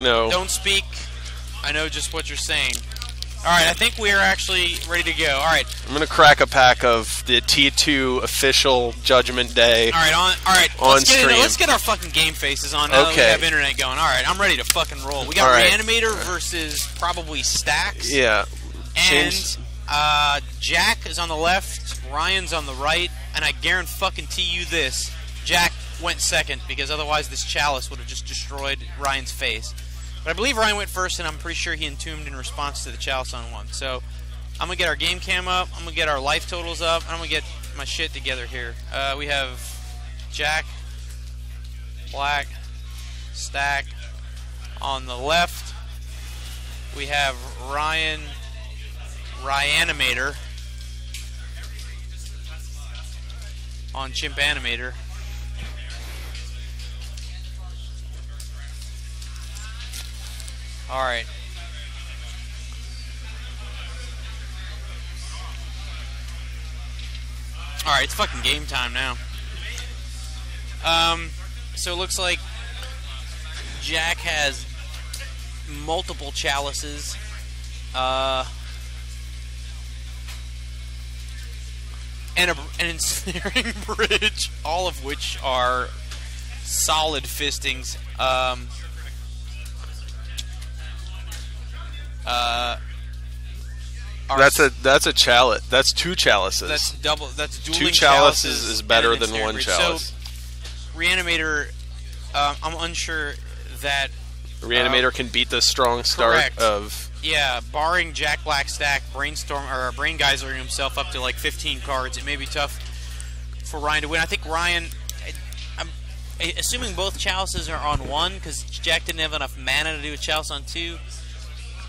No. Don't speak. I know just what you're saying. All right, I think we are actually ready to go. All right. I'm going to crack a pack of the T2 official Judgment Day. All right. On stream. Let's get our fucking game faces on now that we have internet going. All right, I'm ready to fucking roll. We got Reanimator versus probably Stacks. Yeah. And Jack is on the left, Ryan's on the right, and I guarantee you this: Jack went second because otherwise this chalice would have just destroyed Ryan's face. But I believe Ryan went first, and I'm pretty sure he entombed in response to the chalice on one. So I'm going to get our game cam up, I'm going to get our life totals up, and I'm going to get my shit together here. We have Jack, Black, Stack on the left. We have Ryan, Reanimator on Chimp Animator. Alright. Alright, it's fucking game time now. So it looks like Jack has multiple chalices. And an ensnaring bridge, all of which are solid fistings. That's a chalice. That's two chalices. That's double. That's dueling two chalices is better than one chalice. So, Reanimator, I'm unsure that Reanimator can beat the strong start correct. of. Yeah, barring Jack Black Stack, Brainstorm or Brain Geysering himself up to like 15 cards, it may be tough for Ryan to win. I think Ryan, I'm assuming both chalices are on one because Jack didn't have enough mana to do a chalice on two.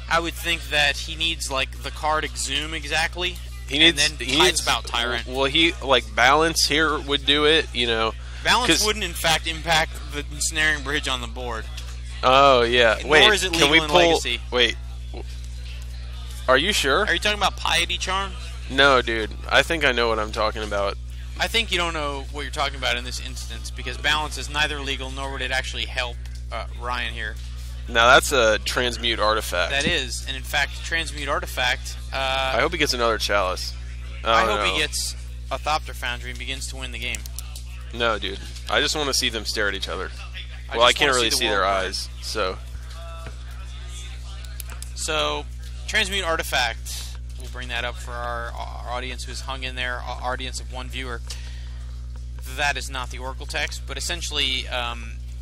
I would think that he needs like the card Exhume exactly. He needs Spout Tyrant. Well, he like Balance here would do it, you know. Balance wouldn't in fact impact the ensnaring bridge on the board. Oh yeah. Nor wait, is it legal can we in pull? Legacy. Wait. Are you sure? Are you talking about Piety Charm? No, dude. I think I know what I'm talking about. I think you don't know what you're talking about in this instance because Balance is neither legal nor would it actually help Ryan here. Now that's a Transmute Artifact. That is, and in fact, Transmute Artifact. I hope he gets another chalice. I hope he gets a Thopter Foundry and begins to win the game. No, dude. I just want to see them stare at each other. Well, I can't really see their eyes, so. So, Transmute Artifact. We'll bring that up for our audience who's hung in there, our audience of one viewer. That is not the Oracle text, but essentially,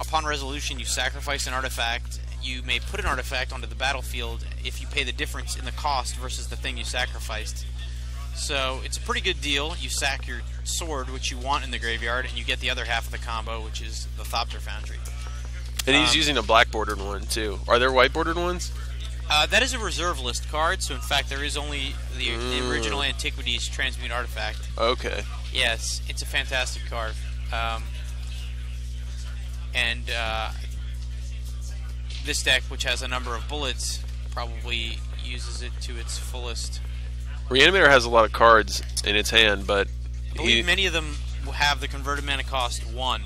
upon resolution, you sacrifice an artifact. You may put an artifact onto the battlefield if you pay the difference in the cost versus the thing you sacrificed. So it's a pretty good deal. You sack your sword, which you want in the graveyard, and you get the other half of the combo, which is the Thopter Foundry. And he's using a black bordered one too. Are there white bordered ones? That is a reserve list card, so in fact there is only the original Antiquities Transmute Artifact. Okay. Yes, it's a fantastic card. And this deck, which has a number of bullets, probably uses it to its fullest. Reanimator has a lot of cards in its hand, but I believe many of them will have the converted mana cost 1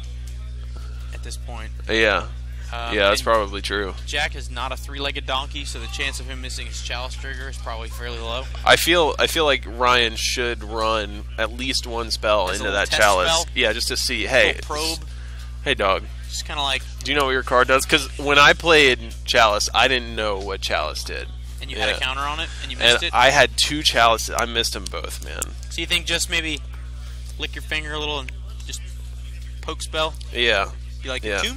at this point. Yeah. Yeah, that's probably true. Jack is not a three-legged donkey, so the chance of him missing his chalice trigger is probably fairly low. I feel like Ryan should run at least one spell into that chalice. Spell? Yeah, just to see. Hey, probe. Hey, dog. Just kind of like. Do you know what your card does? Because when I played Chalice, I didn't know what Chalice did. And you had a counter on it, and you missed it. I had two chalices. I missed them both, man. So you think just maybe lick your finger a little and just poke spell? Yeah. Be like, two?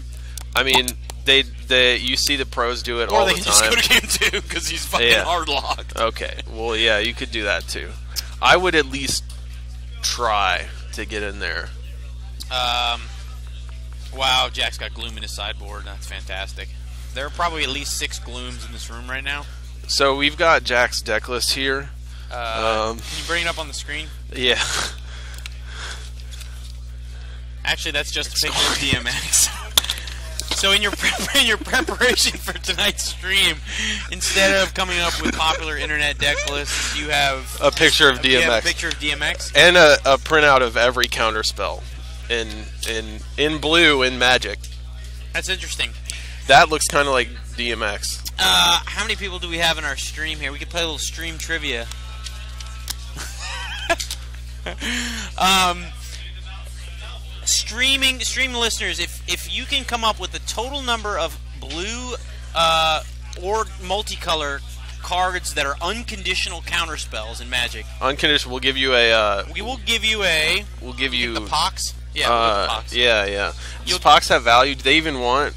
I mean, you see the pros do it all the time. Or they just go to game 2 because he's fucking hard locked. Okay. Well, yeah, you could do that too. I would at least try to get in there. Wow, Jack's got Gloom in his sideboard. That's fantastic. There are probably at least 6 Glooms in this room right now. So we've got Jack's deck list here. Can you bring it up on the screen? Yeah. Actually, that's just a picture of DMX. So in your preparation for tonight's stream, instead of coming up with popular internet deck lists, you have a picture of DMX. You have a picture of DMX and a printout of every counter spell in blue in Magic. That's interesting. That looks kind of like DMX. How many people do we have in our stream here? We could play a little stream trivia. Stream listeners, if you can come up with the total number of blue or multicolor cards that are unconditional counterspells in Magic. Unconditional. We'll give you a. We'll give you a. We'll give you the Pox. Yeah, we'll get the Pox. Yeah. Does Pox have value? Do they even want?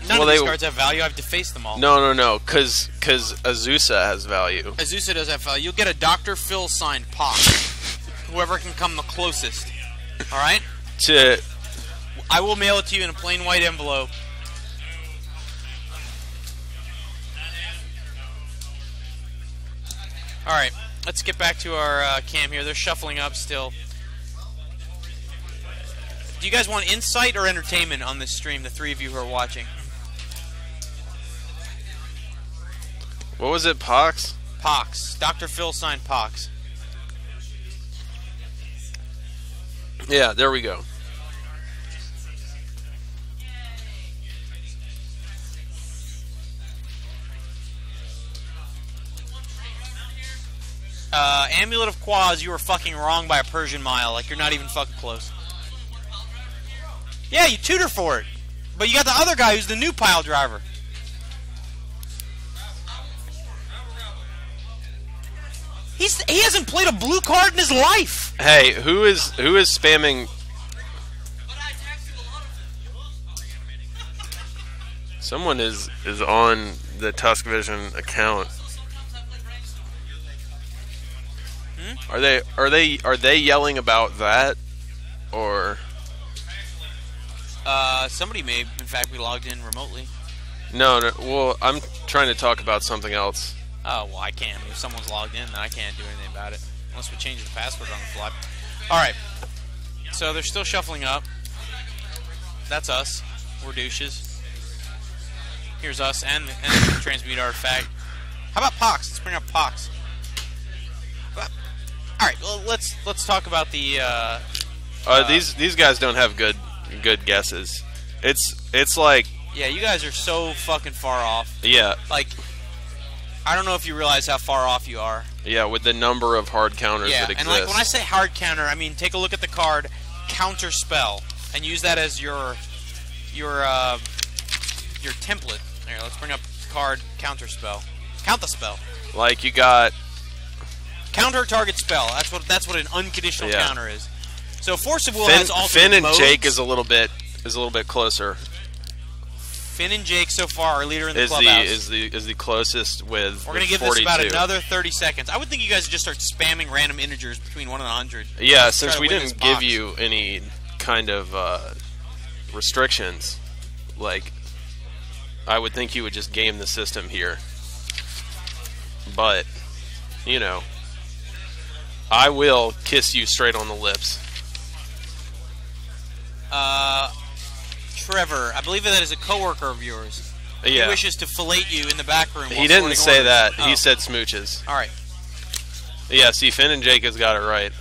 None of these cards have value. I've defaced them all. No. Because Azusa has value. Azusa does have value. You'll get a Dr. Phil signed Pox. Whoever can come the closest. All right. I will mail it to you in a plain white envelope. All right, let's get back to our cam here. They're shuffling up still. Do you guys want insight or entertainment on this stream, the three of you who are watching? What was it, Pox? Pox. Dr. Phil signed Pox. Yeah, there we go. Amulet of Quaz, you were fucking wrong by a Persian mile. Like, you're not even fucking close. Yeah, you tutor for it. But you got the other guy who's the new pile driver. He hasn't played a blue card in his life. Hey, who is spamming? Someone is on the Tusk Vision account. Are they yelling about that, or? Somebody may, in fact, be logged in remotely. No. Well, I'm trying to talk about something else. Oh, well, I can't. If someone's logged in, then I can't do anything about it. Unless we change the password on the fly. Alright. So they're still shuffling up. That's us. We're douches. Here's us and the Transmute Artifact. How about Pox? Let's bring up Pox. Alright, well, let's talk about the... these guys don't have good guesses. It's like... Yeah, you guys are so fucking far off. Yeah. Like... I don't know if you realize how far off you are. Yeah, with the number of hard counters that exist. And like when I say hard counter, I mean take a look at the card Counter Spell and use that as your template. Here, let's bring up card Counter Spell. Count the spell. Like you got counter target spell. That's what an unconditional counter is. So Force of Will has also Finn and modes. Jake is a little bit closer. Finn and Jake so far are leader in the clubhouse. Is the closest with. We're gonna give 42. this about another 30 seconds. I would think you guys would just start spamming random integers between 1 and 100. Yeah, since we didn't give you any kind of restrictions, like I would think you would just game the system here. But you know, I will kiss you straight on the lips. Trevor, I believe that is a coworker of yours. Yeah. He wishes to fillet you in the back room. He didn't say orders. that. Oh. He said smooches. All right. Yeah, see, Finn and Jake has got it right.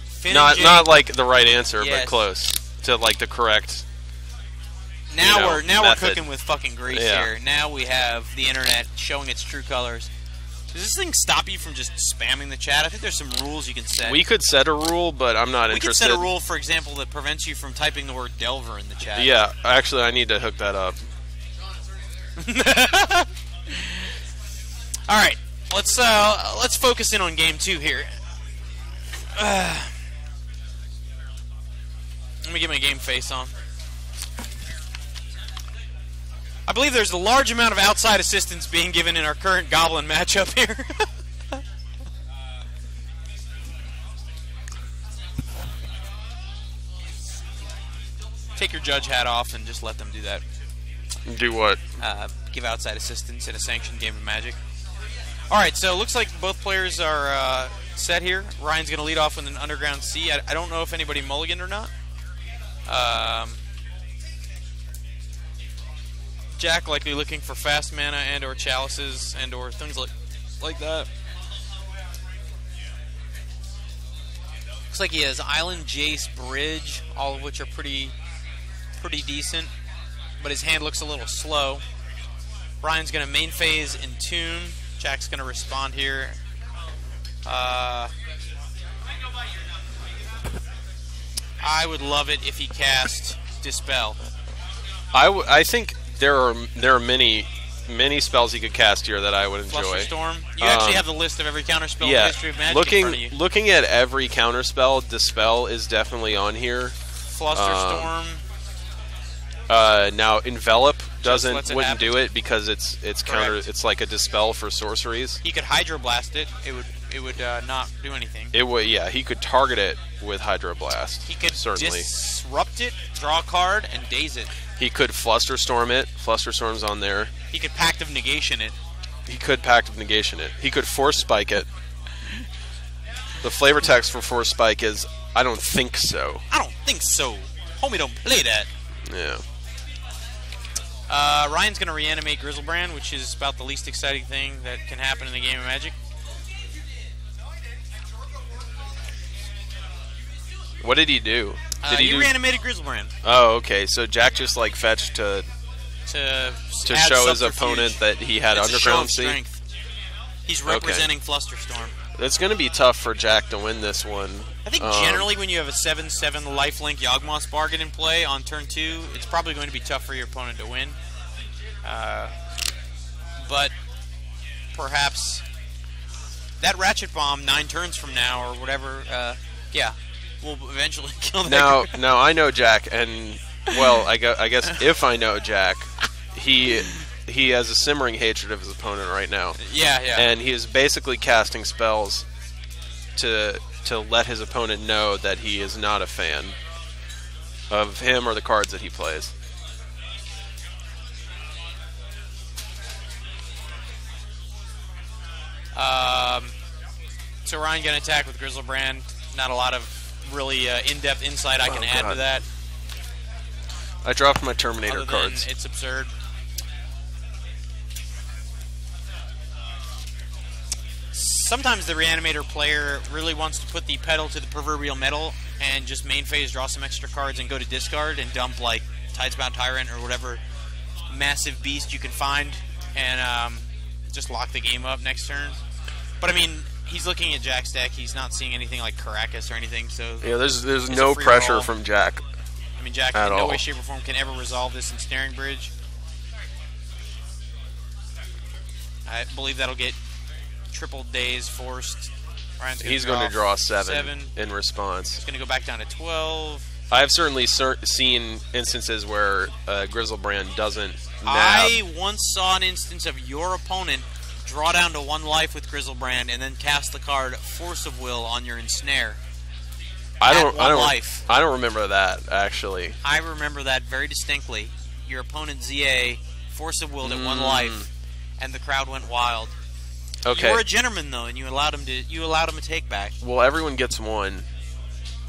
Finn Not and Jake, not like the right answer, yes. but close to like the correct. Now we're method. cooking with fucking grease here. Now we have the internet showing its true colors. Does this thing stop you from just spamming the chat? I think there's some rules you can set. We could set a rule, but I'm not interested. We could set a rule, for example, that prevents you from typing the word Delver in the chat. Yeah, actually, I need to hook that up. All right, let's focus in on game 2 here. Let me get my game face on. I believe there's a large amount of outside assistance being given in our current Goblin matchup here. Take your judge hat off and just let them do that. Do what? Give outside assistance in a sanctioned game of Magic. Alright, so it looks like both players are set here. Ryan's going to lead off with an Underground Sea. I don't know if anybody mulliganed or not. Jack likely looking for fast mana and or chalices and or things like that. Looks like he has Island, Jace, Bridge, all of which are pretty decent. but his hand looks a little slow. Ryan's going to main phase in tune. Jack's going to respond here. I would love it if he cast Dispel. I think there are many spells he could cast here that I would enjoy. Flusterstorm. You actually have the list of every counterspell in the history of Magic in front of you. Looking at every counterspell, Dispel is definitely on here. Flusterstorm. Now Envelop wouldn't do it because it's counter. Correct. It's like a Dispel for sorceries. He could Hydroblast it. It would not do anything. It would, yeah. He could target it with Hydroblast. He could certainly disrupt it, draw a card, and daze it. He could Flusterstorm it. Flusterstorm's on there. He could Pact of Negation it. He could Pact of Negation it. He could Force Spike it. The flavor text for Force Spike is, I don't think so. I don't think so. Homie, don't play that. Yeah. Ryan's going to reanimate Grizzlebrand, which is about the least exciting thing that can happen in the game of Magic. What did he do? He reanimated Grizzlebrand. Oh, okay. So Jack just like fetched to show his opponent that he had Underground Sea. He's representing Flusterstorm. It's going to be tough for Jack to win this one. I think generally when you have a 7/7 lifelink Yawgmoth's Bargain in play on turn 2, it's probably going to be tough for your opponent to win. But perhaps that Ratchet Bomb 9 turns from now or whatever, will eventually kill that. Now I know Jack, and well, I guess if I know Jack, he has a simmering hatred of his opponent right now. Yeah. And he is basically casting spells to let his opponent know that he is not a fan of him or the cards that he plays. So Ryan going to attack with Grizzlebrand. Not a lot of really in-depth insight I can add to that. I dropped my Terminator cards. It's absurd. Sometimes the Reanimator player really wants to put the pedal to the proverbial metal and just main phase, draw some extra cards, and go to discard and dump like Tidesbound Tyrant or whatever massive beast you can find, and just lock the game up next turn. But I mean, he's looking at Jack's deck. He's not seeing anything like Caracas or anything. So yeah, there's no pressure from Jack. I mean, Jack in no way, shape, or form can ever resolve this Ensnaring Bridge. I believe that'll get triple days forced. He's going to draw 7 in response. He's going to go back down to 12. I have certainly seen instances where Grizzlebrand doesn't nab. I once saw an instance of your opponent draw down to 1 life with Grizzlebrand and then cast the card Force of Will on your Ensnare. I don't remember that, actually. I remember that very distinctly. Your opponent ZA Force of Willed at 1 life, and the crowd went wild. Okay. You were a gentleman though, and you allowed him to take back. Well, everyone gets 1.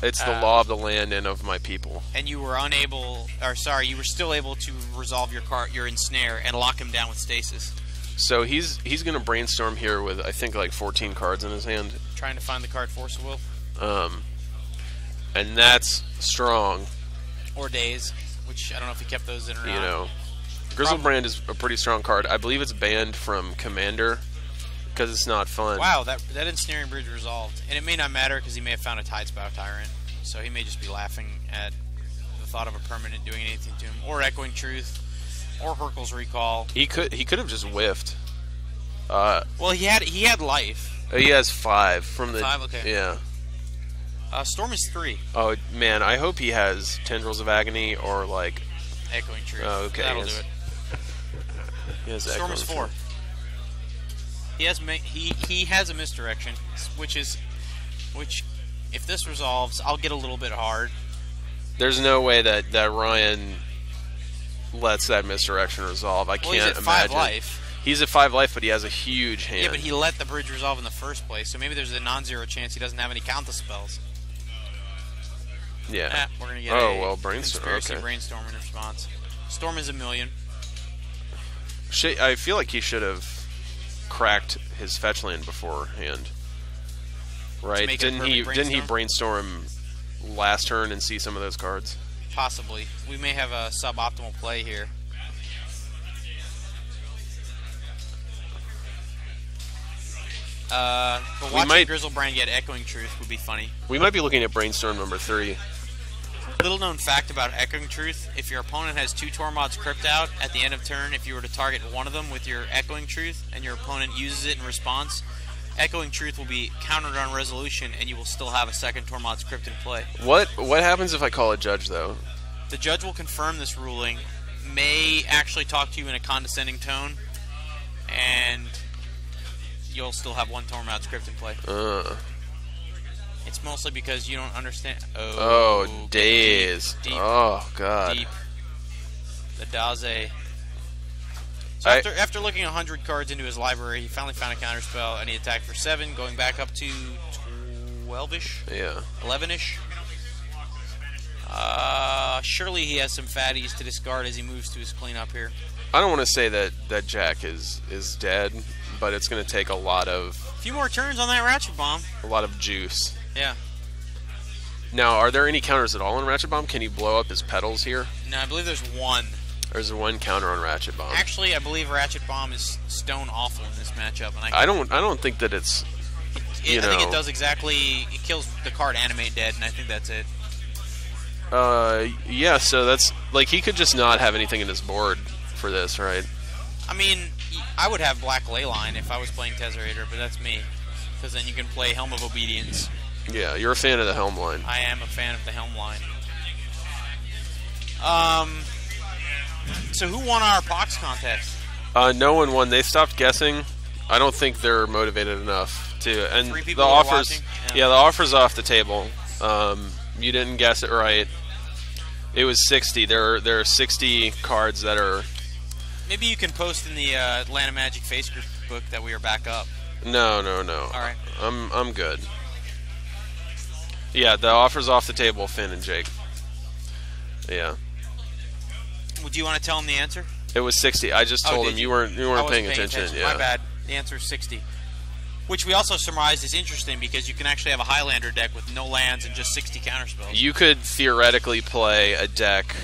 It's the law of the land and of my people. And you were you were still able to resolve your Ensnare and lock him down with Stasis. So he's going to brainstorm here with, I think, like 14 cards in his hand. Trying to find the card Force of Will. And that's strong. Or Daze, which I don't know if he kept those in or not. You know, Grizzlebrand is a pretty strong card. I believe it's banned from Commander because it's not fun. Wow, that Ensnaring Bridge resolved. And it may not matter because he may have found a Tidesbound Tyrant. So he may just be laughing at the thought of a permanent doing anything to him. Or Echoing Truth. Or Hurkyl's Recall. He could have just whiffed. Well, he had life. He has 5 from the 5. Okay. Yeah. Storm is 3. Oh man, I hope he has Tendrils of Agony or like Echoing Truth. Oh, okay. That'll do it. He has Storm is 4. He has a Misdirection, which if this resolves, I'll get a little bit hard. There's no way that Ryan lets that Misdirection resolve. I can't imagine. He's at 5 life. He's at 5 life, but he has a huge hand. Yeah, but he let the bridge resolve in the first place, so maybe there's a non-zero chance he doesn't have any counter spells. Yeah. We're gonna get Brainstorm. Conspiracy Brainstorm in response. Storm is 1,000,000. I feel like he should have cracked his fetch land beforehand. Right? Didn't he brainstorm last turn and see some of those cards? Possibly. We may have a suboptimal play here. But watching Grizzlebrand get Echoing Truth would be funny. We might be looking at Brainstorm number 3. Little known fact about Echoing Truth, if your opponent has 2 Tormods crypt out, at the end of turn, if you were to target one of them with your Echoing Truth, and your opponent uses it in response, Echoing Truth will be countered on resolution, and you will still have a second Tormod's Crypt in play. What happens if I call a judge, though? The judge will confirm this ruling, may actually talk to you in a condescending tone, and you'll still have one Tormod's Crypt in play. It's mostly because you don't understand. Oh, days. Deep, oh, God. Deep. The Daze. So after looking 100 cards into his library, he finally found a counterspell, and he attacked for 7, going back up to 12-ish? Yeah. 11-ish? Surely he has some fatties to discard as he moves to his cleanup here. I don't want to say that Jack is dead, but it's going to take a lot of... A few more turns on that Ratchet Bomb. A lot of juice. Yeah. Now, are there any counters at all on Ratchet Bomb? Can he blow up his pedals here? No, I believe there's one. Or is there one counter on Ratchet Bomb? Actually, I believe Ratchet Bomb is stone awful in this matchup. And I don't think that it's... I think it does exactly... It kills the card Animate Dead, and I think that's it. Yeah, so that's... Like, he could just not have anything in his board for this, right? I mean, I would have Black Leyline if I was playing Tezzerator, but that's me. Because then you can play Helm of Obedience. Yeah, you're a fan of the Helm line. I am a fan of the Helm line. So who won our Pox contest? No one won. They stopped guessing. I don't think they're motivated enough to. And 3 people the are offers, watching? yeah, the offer's off the table. You didn't guess it right. It was 60. There are 60 cards that are. Maybe you can post in the Atlanta Magic Facebook book that we are back up. No. All right. I'm good. Yeah, the offer's off the table, Finn and Jake. Yeah. Would you want to tell him the answer? It was 60. I just told him you weren't paying attention. Yeah. My bad. The answer is 60. Which we also surmised is interesting because you can actually have a Highlander deck with no lands and just 60 counterspells. You could theoretically play a deck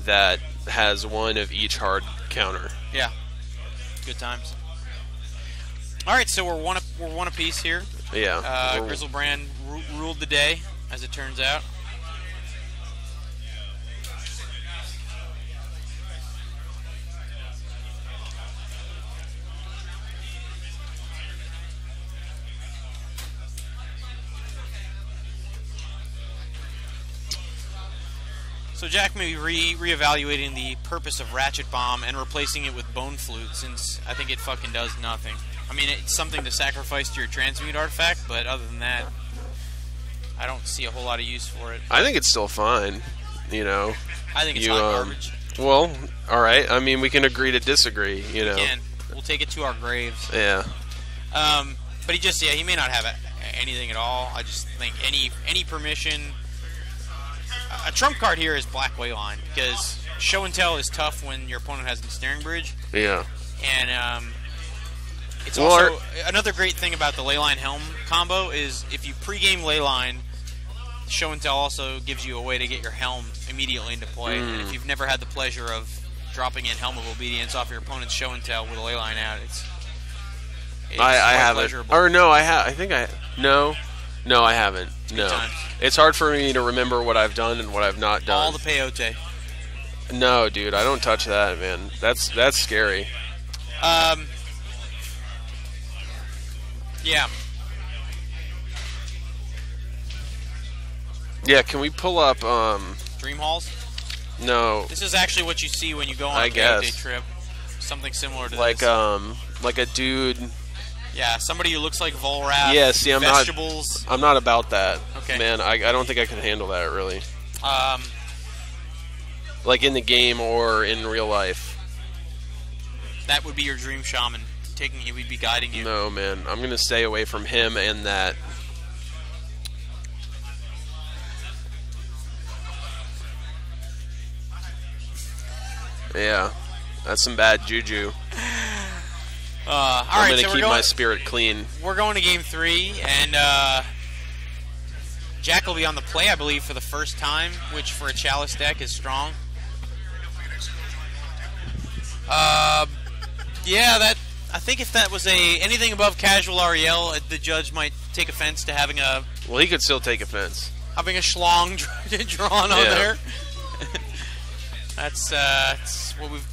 that has one of each hard counter. Yeah. Good times. All right, so we're one apiece here. Yeah. Grizzlebrand ruled the day, as it turns out. So Jack may be reevaluating the purpose of Ratchet Bomb and replacing it with Bone Flute, since I think it fucking does nothing. I mean, it's something to sacrifice to your Transmute artifact, but other than that, I don't see a whole lot of use for it. I think it's still fine, you know. I think it's hot garbage. Well, all right. I mean, we can agree to disagree, you know. We can. We'll take it to our graves. Yeah. But he may not have anything at all. I just think any permission. A trump card here is Black Wayline, because Show and Tell is tough when your opponent has the Snaring Bridge. Yeah. And it's also another great thing about the Leyline Helm combo is if you pregame Leyline, Show and Tell also gives you a way to get your Helm immediately into play. And if you've never had the pleasure of dropping in Helm of Obedience off your opponent's Show and Tell with a Leyline out, it's I haven't. Or no, I have. I think I no. No, I haven't. No. It's hard for me to remember what I've done and what I've not done. All the peyote. No, dude, I don't touch that, man. That's scary. Yeah. Yeah, can we pull up Dream Halls? No. This is actually what you see when you go on a peyote trip. Something similar to this. Like a dude. Yeah, somebody who looks like Volrath. Yeah, see, I'm vegetables. I'm not about that. Okay. Man, I don't think I could handle that, really. Like in the game or in real life. That would be your dream shaman. He would be guiding you. No, man. I'm going to stay away from him and that. Yeah. That's some bad juju. I'm going to keep my spirit clean. We're going to Game 3, and Jack will be on the play, I believe, for the first time, which for a Chalice deck is strong. Yeah, that I think if that was anything above casual Ariel, the judge might take offense to having a... Well, he could still take offense. Having a schlong drawn on there. That's what we've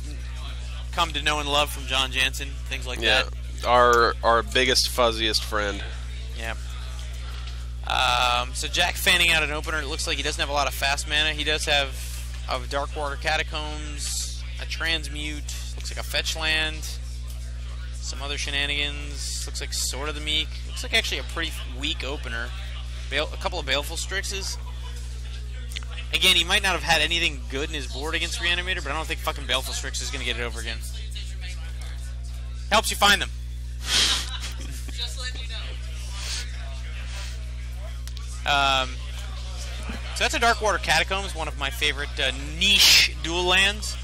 come to know and love from John Jansen. Things like that. Our biggest, fuzziest friend. Yeah. So Jack fanning out an opener. It looks like he doesn't have a lot of fast mana. He does have Darkwater Catacombs, a Transmute, looks like a fetch land, some other shenanigans. Looks like Sword of the Meek. Looks like actually a pretty weak opener. A couple of Baleful Strixes. Again, he might not have had anything good in his board against Reanimator, but I don't think fucking Baleful Strix is going to get it over again. Helps you find them. Just letting you know. So that's a Darkwater Catacombs, one of my favorite niche dual lands.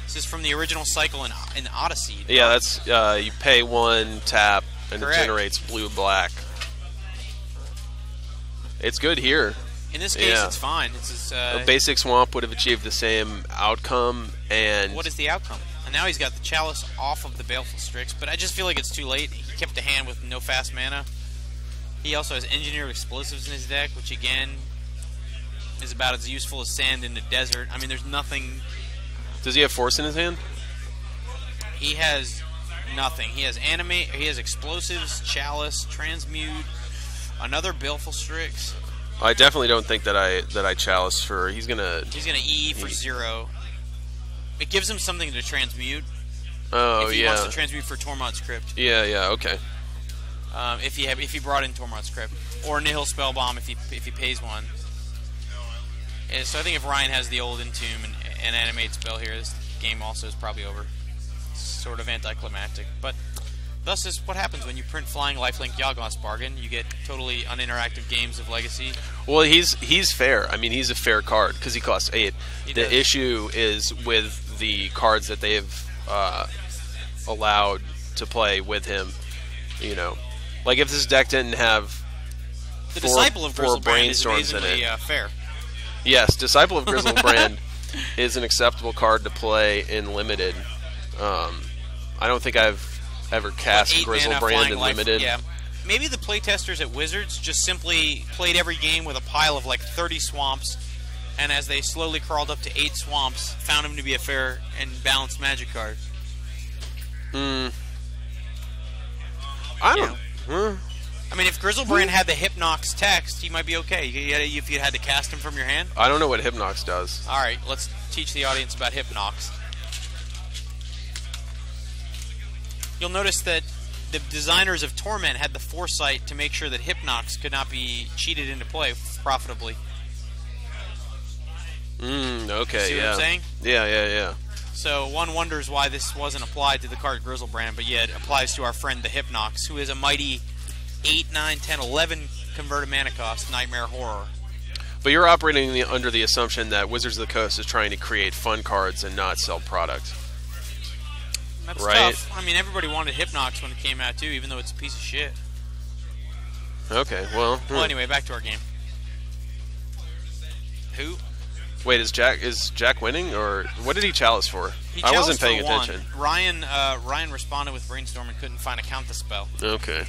This is from the original cycle in Odyssey. Yeah, that's you pay 1, tap, and Correct. It generates blue-black. It's good here. In this case, it's fine. It's a basic swamp would have achieved the same outcome, and... What is the outcome? And now he's got the Chalice off of the Baleful Strix, but I just feel like it's too late. He kept a hand with no fast mana. He also has Engineered Explosives in his deck, which again is about as useful as sand in the desert. I mean, there's nothing... Does he have Force in his hand? He has nothing. He has Animate, he has Explosives, Chalice, Transmute, another Baleful Strix. I definitely don't think that I Chalice for... He's gonna E for 0. It gives him something to transmute. Oh, if he wants to transmute for Tormod's Crypt. Yeah, okay. If he brought in Tormod's Crypt. Or Nihil Spellbomb if he pays one. So I think if Ryan has the old Entomb and Animate spell here, this game also is probably over. Sort of anticlimactic. But thus is what happens when you print Flying Lifelink Yawgmoth's Bargain. You get totally uninteractive games of Legacy. Well, he's fair. I mean, he's a fair card because he costs 8. The issue is with the cards that they've allowed to play with him. You know, like if this deck didn't have the Disciple of Grizzlebrand is amazingly fair. Yes, Disciple of Grizzlebrand is an acceptable card to play in Limited. I don't think I've ever cast Grizzlebrand in Limited. Yeah. Maybe the playtesters at Wizards just simply played every game with a pile of like 30 swamps, and as they slowly crawled up to 8 swamps, found him to be a fair and balanced Magic card. I don't know. I mean, if Grizzlebrand had the Hypnox text, he might be okay. If you had to cast him from your hand. I don't know what Hypnox does. All right, let's teach the audience about Hypnox. You'll notice that the designers of Torment had the foresight to make sure that Hypnox could not be cheated into play profitably. Okay, See what I'm saying? Yeah. So one wonders why this wasn't applied to the card Grizzlebrand, but yet it applies to our friend the Hypnox, who is a mighty 8, 9, 10, 11 converted mana cost Nightmare Horror. But you're operating under the assumption that Wizards of the Coast is trying to create fun cards and not sell product. That's tough. I mean, everybody wanted Hypnox when it came out, too, even though it's a piece of shit. Okay, well... Well, anyway, back to our game. Who? Wait, is Jack winning, or what did he chalice for? I wasn't paying attention. Ryan responded with Brainstorm and couldn't find a counter-spell. Okay.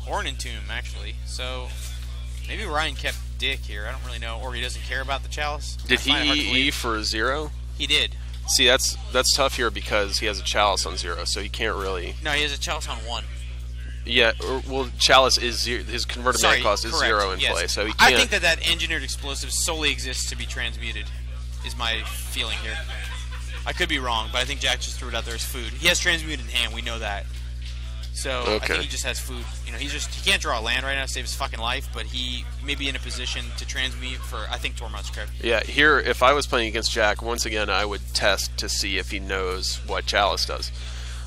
Or an Entomb, actually. So, maybe Ryan kept dick here. I don't really know. Or he doesn't care about the chalice. Did he E for 0? He did. See, that's tough here because he has a chalice on 0, so he can't really... No, he has a chalice on 1. Yeah, well, chalice is 0. His converted mana cost is 0 in play, so he can't... I think that Engineered Explosive solely exists to be transmuted, is my feeling here. I could be wrong, but I think Jack just threw it out there as food. He has transmuted in hand, we know that. So I think he just has food. You know, he can't draw a land right now to save his fucking life, but he may be in a position to transmute for, I think, Tormod's Crypt. Yeah, here, if I was playing against Jack, once again, I would test to see if he knows what chalice does.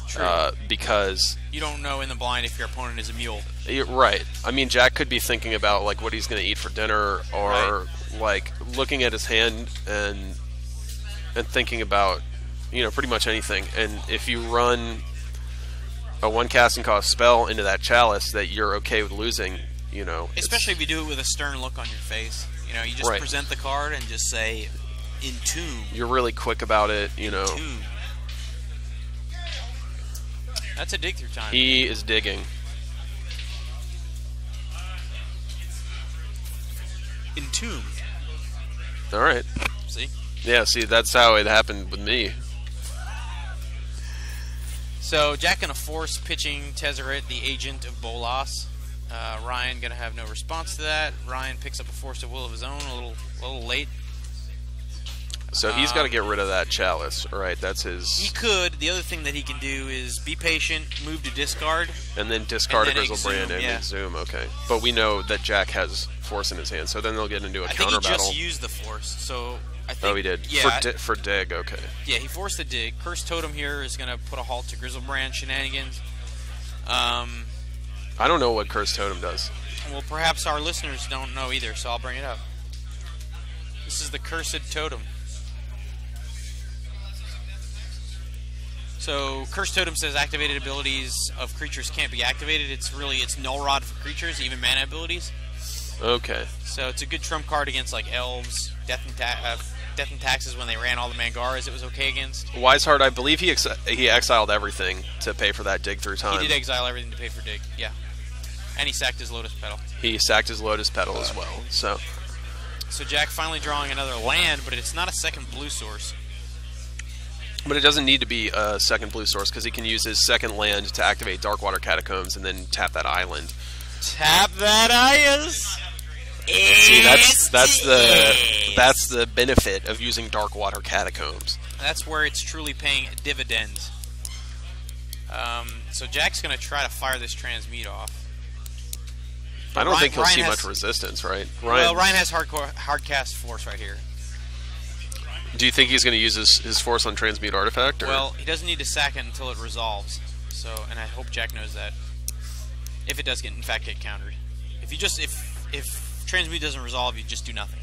True. Because... You don't know in the blind if your opponent is a mule. Right. I mean, Jack could be thinking about, like, what he's going to eat for dinner, or, like, looking at his hand and thinking about, you know, pretty much anything. And if you run a 1 casting cost spell into that chalice that you're okay with losing, you know. Especially if you do it with a stern look on your face. You know, you just present the card and just say, Entomb. You're really quick about it, you know. Entomb. That's a dig through time. He is digging. Entomb. All right. See? Yeah, see, that's how it happened with me. So Jack gonna force pitching Tezzeret, the agent of Bolas. Ryan gonna have no response to that. Ryan picks up a force of will of his own, a little late. So he's got to get rid of that chalice, right? That's his. He could. The other thing that he can do is be patient, move to discard, and then discard a Grizzlebrand and yeah. exhume. Okay, but we know that Jack has force in his hand, so then they'll get into a counter battle. I think he just used the force, so I think. Oh, he did. Yeah, for dig. Okay. Yeah, he forced the dig. Curse Totem here is going to put a halt to Grizzlebrand shenanigans. I don't know what Curse Totem does. Well, perhaps our listeners don't know either, so I'll bring it up. This is the Cursed Totem. So, Curse Totem says activated abilities of creatures can't be activated. It's Null Rod for creatures, even mana abilities. Okay. So, it's a good trump card against, like, Elves, Death and Taxes when they ran all the Mangaras it was okay against. Wiseheart, I believe he exiled everything to pay for that dig through time. He did exile everything to pay for dig, yeah. And he sacked his Lotus Petal. He sacked his Lotus Petal as well, so... So Jack finally drawing another land, but it's not a second blue source. But it doesn't need to be a second blue source, because he can use his second land to activate Darkwater Catacombs and then tap that island. Tap that island! See, that's the benefit of using Darkwater Catacombs. That's where it's truly paying dividends. So Jack's going to try to fire this Transmute off. I don't think he'll see much resistance, right? Well, Ryan has hard cast force right here. Do you think he's going to use his force on Transmute Artifact? Or? Well, he doesn't need to sack it until it resolves. So, and I hope Jack knows that. If it does get, in fact, get countered. If Transmute doesn't resolve, you just do nothing.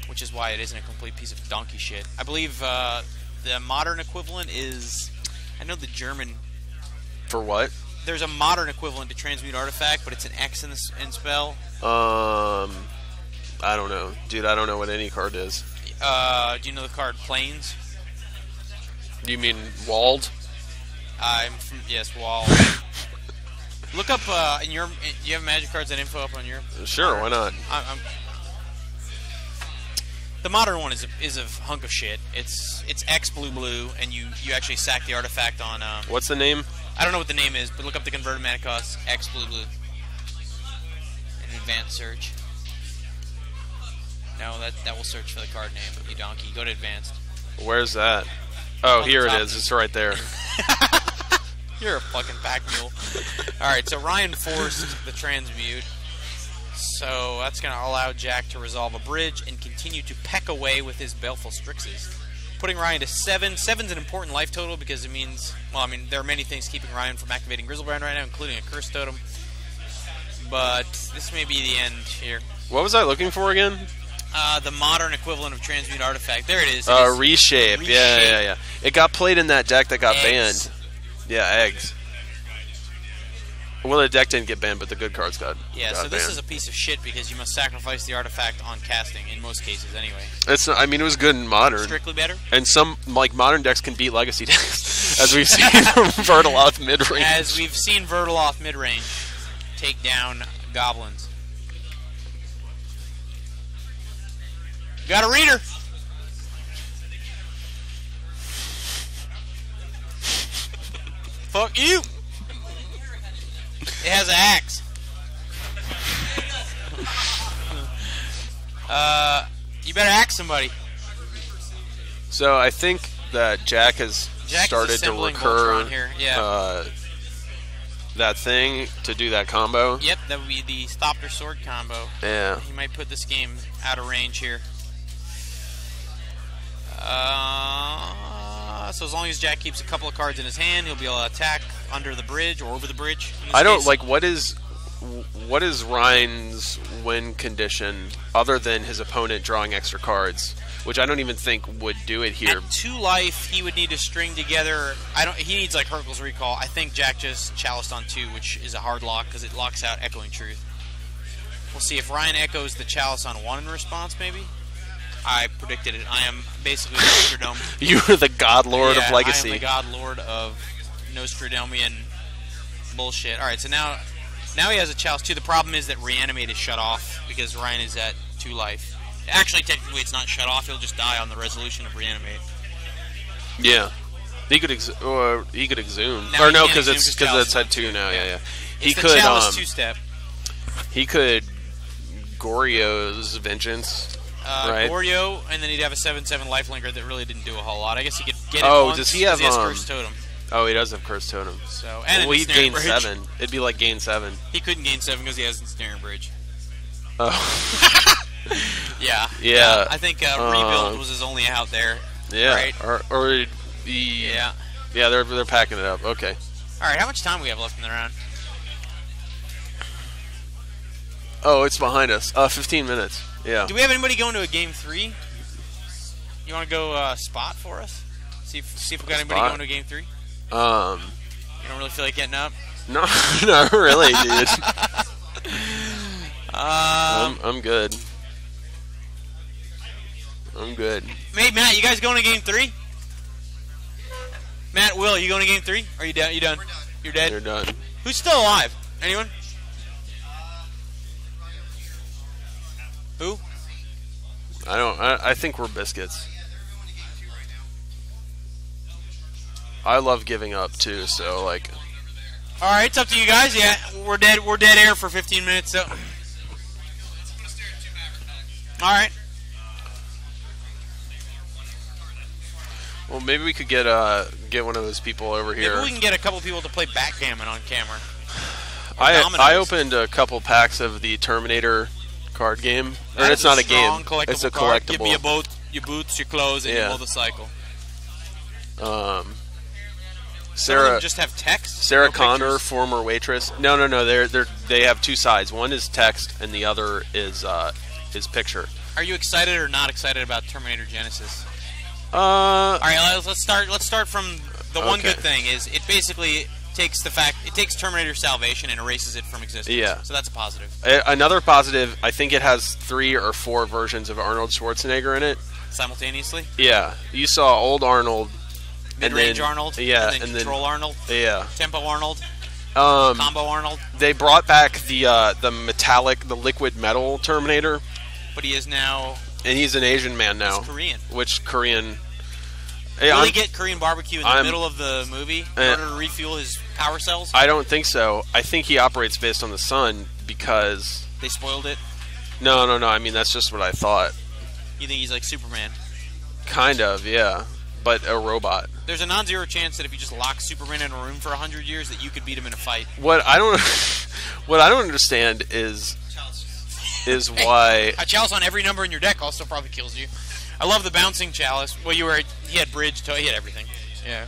Which is why it isn't a complete piece of donkey shit. I believe the modern equivalent is... I know the German... For what? There's a modern equivalent to Transmute Artifact, but it's an X in spell. I don't know. Dude, I don't know what any card is. Do you know the card Plains? Do you mean Walled? Yes, Walled. Look up, do you have Magic Cards and info up on your... Sure, why not? The modern one is a hunk of shit. It's X blue, and you actually sack the artifact on... What's the name? I don't know what the name is, but look up the converted mana cost, X blue. An advanced search. No, that will search for the card name, you donkey. Go to advanced. Where's that? Oh, here it is. It's right there. You're a fucking pack mule. Alright, so Ryan forced the Transmute. So that's going to allow Jack to resolve a bridge and continue to peck away with his Baleful Strixes. Putting Ryan to 7. 7's an important life total because it means... Well, I mean, there are many things keeping Ryan from activating Grizzlebrand right now, including a Curse Totem. But this may be the end here. What was I looking for again? The modern equivalent of Transmute Artifact. There it is. Reshape. Yeah. It got played in that deck that got banned. Yeah, eggs. Well, the deck didn't get banned, but the good cards got so this is a piece of shit because you must sacrifice the artifact on casting, in most cases anyway. It's not, I mean, it was good in Modern. Strictly better? And some, like, Modern decks can beat Legacy decks, as we've seen from Vertaloth mid-range. As we've seen Vertaloth mid-range take down Goblins. Got a reader! Fuck you! It has an axe. You better axe somebody. So I think that Jack has started to recur here. Yeah. That thing to do that combo. Yep, that would be the Stopped or Sword combo. Yeah. He might put this game out of range here. So as long as Jack keeps a couple of cards in his hand, he'll be able to attack under the bridge or over the bridge. I don't like what is Ryan's win condition other than his opponent drawing extra cards, which I don't even think would do it here. At 2 life, he would need to string together. He needs like Hurkyl's Recall. I think Jack just chaliced on 2, which is a hard lock because it locks out Echoing Truth. We'll see if Ryan echoes the chalice on 1 in response, maybe. I predicted it. I am basically Mr. Dome. You are the God Lord of Legacy. I am the God Lord of Nostradamusian bullshit. All right, so now he has a chalice too. The problem is that Reanimate is shut off because Ryan is at 2 life. Actually, technically, it's not shut off. He'll just die on the resolution of Reanimate. Yeah, he could exhume. Or no, because it's at 2 now. Yeah. He it's could the chalice 2-step. He could Goryo's Vengeance. Right. Goryo, and then he'd have a 7/7 lifelinker that really didn't do a whole lot. I guess he could get it once. Does he have Cursed Totem? Oh, he does have Cursed Totem. So, and he'd gain 7. It'd be like gain 7. He couldn't gain 7 because he has Ensnaring Bridge. Oh. Yeah. I think Rebuild was his only out there. Yeah. Right? Yeah, they're packing it up. Okay. All right, how much time do we have left in the round? Oh, it's behind us. 15 minutes. Yeah. Do we have anybody going to a game 3? You want to go spot for us? See if we got anybody going to a game 3. You don't really feel like getting up? No, not really, dude. I'm good. I'm good. Hey, Matt, you guys going to game 3? Matt, Will, you going to game 3? Are you done? You done? You're dead? You're done. Who's still alive? Anyone? Who? I think we're biscuits. I love giving up too, so like. All right, it's up to you guys. Yeah, we're dead. We're dead air for 15 minutes. So. All right. Well, maybe we could get one of those people over here. Maybe we can get a couple people to play backgammon on camera. I opened a couple packs of the Terminator card game. Or it's not a game. It's a collectible. Give me a boat, your boots, your clothes, and your motorcycle. Sarah just have text. Sarah Connor, former waitress. No. They have 2 sides. One is text, and the other is picture. Are you excited or not excited about Terminator Genesis? All right, let's start from the one good thing is it basically takes Terminator Salvation and erases it from existence. Yeah. So that's a positive. Another positive, I think it has 3 or 4 versions of Arnold Schwarzenegger in it. Simultaneously? Yeah. You saw old Arnold. Mid-range Arnold? Yeah. And then Control Arnold? Yeah. Tempo Arnold? Combo Arnold? They brought back the liquid metal Terminator. But he is now... And he's an Asian man now. He's Korean. Korean... Will he get Korean barbecue in the middle of the movie in order to refuel his power cells? I don't think so. I think he operates based on the sun because... They spoiled it? No. I mean, that's just what I thought. You think he's like Superman? Kind of, yeah. But a robot. There's a non-zero chance that if you just lock Superman in a room for 100 years that you could beat him in a fight. What I don't understand is why... A chalice on every number in your deck also probably kills you. I love the bouncing chalice. Well, he had bridge, he had everything. Yeah.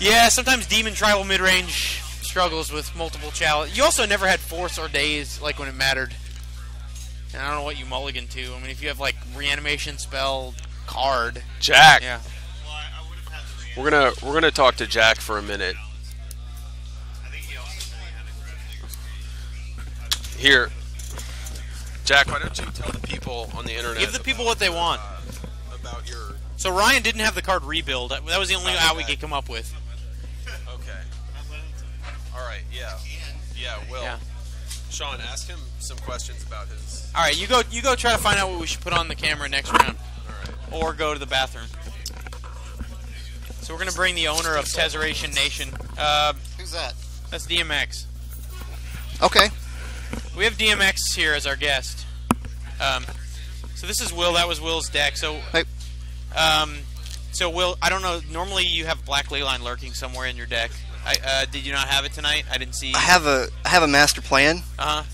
Yeah, sometimes Demon Tribal mid-range struggles with multiple chalice. You also never had Force or Daze, like, when it mattered. And I don't know what you mulligan to. I mean, if you have, like, Reanimation spell, card... Jack! Yeah. We're gonna talk to Jack for a minute. Here. Jack, why don't you tell the people on the internet... Give the people what they want. About your... So Ryan didn't have the card Rebuild. That was the only out we could come up with. Okay. Alright, yeah. Yeah, Will. Yeah. Sean, ask him some questions about his... Alright, you go try to find out what we should put on the camera next round. Alright. Or go to the bathroom. So we're going to bring the owner of Tezzeret Nation. Who's that? That's DMX. Okay. We have DMX here as our guest. So this is Will. That was Will's deck. So, hey. So Will, I don't know. Normally you have Black Leyline lurking somewhere in your deck. Did you not have it tonight? I didn't see. I have a master plan. I'm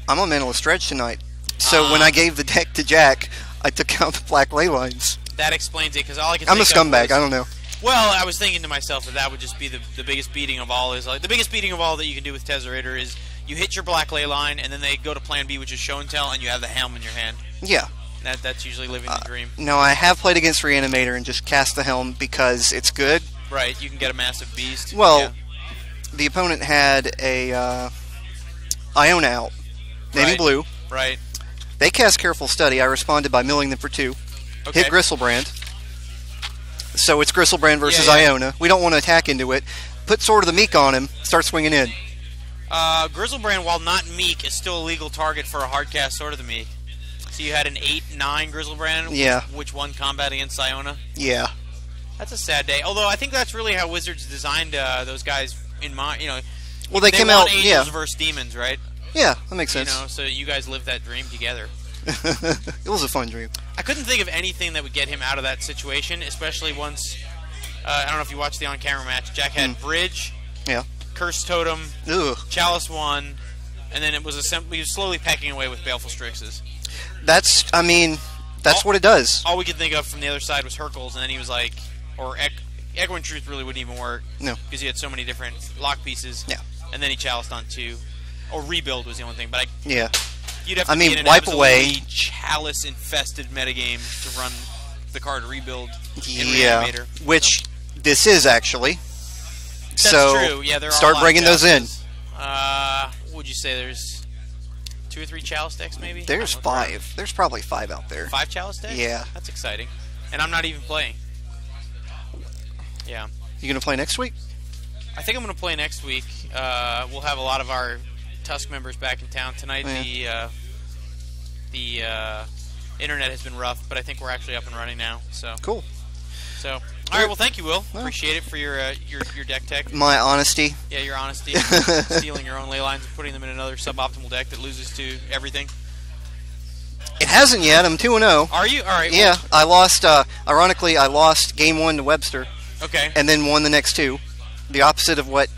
on Mentalist Dredge tonight. So when I gave the deck to Jack, I took out the Black Leylines. That explains it, because all I can. I'm a scumbag. I don't know. Well, I was thinking to myself that would just be the biggest beating of all. Is like the biggest beating of all that you can do with Tezzerator is you hit your Black Leyline, and then they go to Plan B, which is Show and Tell, and you have the Helm in your hand. Yeah. That's usually living the dream. No, I have played against Reanimator and just cast the Helm because it's good. Right, you can get a massive beast. Well, the opponent had a Iona out, navy blue. Right. They cast Careful Study. I responded by milling them for 2. Okay. Hit Gristlebrand. So it's Gristlebrand versus Iona. We don't want to attack into it. Put Sword of the Meek on him. Start swinging in. Grizzlebrand, while not meek, is still a legal target for a hard cast Sword of the Meek. So you had an 8-9 Grizzlebrand, which won combat against Iona. Yeah. That's a sad day. Although I think that's really how Wizards designed those guys in mind. Well, they came out Angels versus Demons, right? Yeah, that makes sense. So you guys lived that dream together. It was a fun dream. I couldn't think of anything that would get him out of that situation, especially once. I don't know if you watched the on-camera match. Jack had Bridge, Curse Totem, Chalice 1, and then it was he was slowly pecking away with Baleful Strixes. That's what it does. All we could think of from the other side was Hercules, and then he was like, or Echoing Truth really wouldn't even work. No. Because he had so many different lock pieces. Yeah. And then he chaliced on 2. Or Rebuild was the only thing. But you'd have to be in an wipe away chalice-infested metagame to run the card Rebuild in Reanimator. Reanimator. Which this is actually. That's true. Yeah, there are start bringing those in. Would you say there's 2 or 3 chalice decks maybe? There's 5. There's probably 5 out there. 5 chalice decks? Yeah. That's exciting. And I'm not even playing. Yeah. You going to play next week? I think I'm going to play next week. We'll have a lot of our Tusk members back in town tonight. Yeah. The internet has been rough, but I think we're actually up and running now. So cool. So, all right. Well, thank you, Will. Appreciate it for your deck tech. My honesty. Yeah, your honesty. Stealing your own ley lines and putting them in another suboptimal deck that loses to everything. It hasn't yet. I'm 2-0. Are you? All right. Yeah, I lost. Ironically, I lost game 1 to Webster. Okay. And then won the next 2. The opposite of what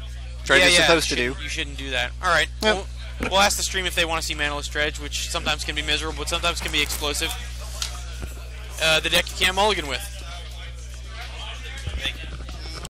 Dredge is supposed to do. You shouldn't do that. All right. Yep. We'll ask the stream if they want to see Manaless Dredge, which sometimes can be miserable, but sometimes can be explosive. The deck you can't mulligan with.